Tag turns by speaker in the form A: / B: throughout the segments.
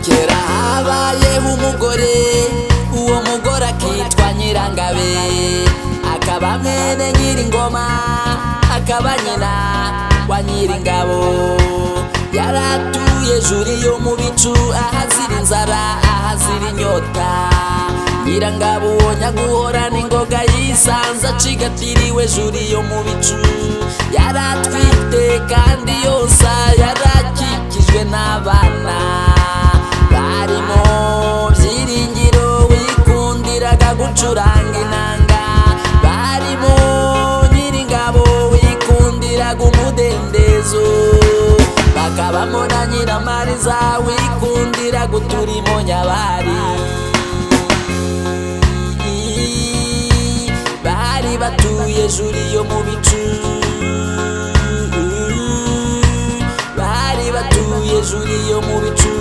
A: Kera habayeho umugore, uwo mugore akitwa Nyirangabe, akaba mwene Nyiringoma, akaba nyina wa Nyiringabo. Yaratuye juri yo mu bicu, ahazira inzara ahazira inyota. Nyirangabo nyaguhorana ingoga yisanze acigatiriwe juri yo mu bicu. Yaratwite kandi yosa, yarakikijwe n'abana barimo Byiringiro wikundiraga gucuranga inanga, barimo Nyiringabo wikundiraga umudendezo, bakabamo na Nyiramariza wikundiraga uturimo nyabari. Bari batuye juri yo mu bicu, bari batuye juri yo mu bicu.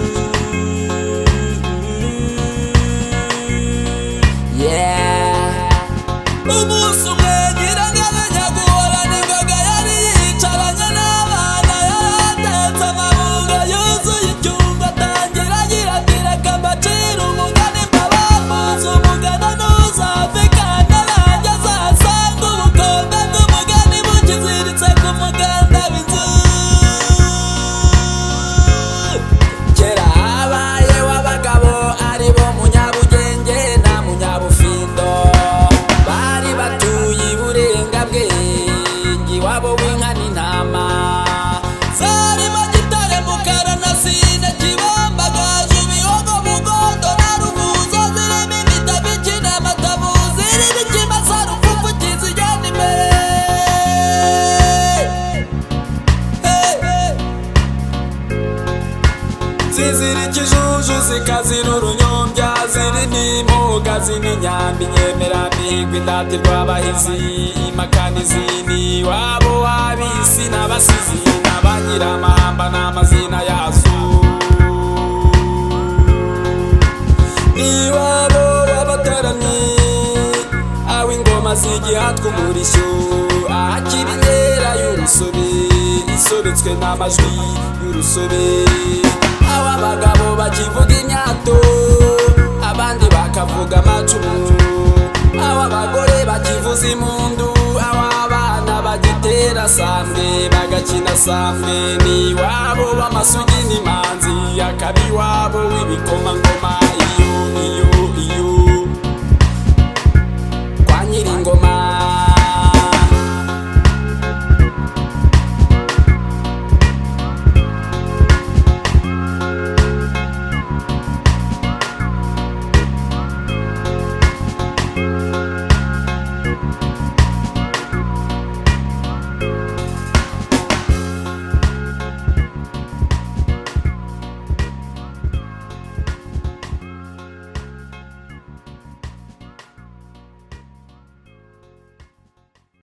A: Umunsi umwe Nyirangabe nyaguhorana ingoga yari yicaranye n'abana, yaratetse amabungo yuzuye icyumba, atangira agira ati reka mbacire umugani mbabamuze umugani ntuzave kandi aranjye azasanga ubukombe bw'umugani bukiziritse ku muganda w'inzu. Kera habayeho abagabo aribo Munyabugenge na Munyabufindo, bari batuye iburengabwenge iwabo w'inka n'intama, zarimo Gitare, Mukara na Sine, Kibamba, Gaju, Bihogo, Mugondo na Ruvuzo, zirimo Imitabiki n'Amatabu, zirimo Ikimasa, Ruvuvu, kizigenda imbere. Zizira ikijuju zikazira urunyombya, zirimo impuga z'inyambi, Nyemeramihigo, Indatirwa abahizi, Impakanizi n'iwabo w'abisi n'abasizi, n'Abanyiramahamba n'amazina yazo, n'iwabo w'abataramyi aho ingoma zigihatwa umurishyo, ahakiri inkera y'urusobe isobetswe n'amajwi y'urusobe, aho abagabo bakivuga imyato abandi bakavuga amacumu, aho abagore bakivuza impundu, aho abana bagitera sambwe bagakina sambwe, n'iwabo w'amasugi n'imanzi, akaba iwabo w'ibikomangoma.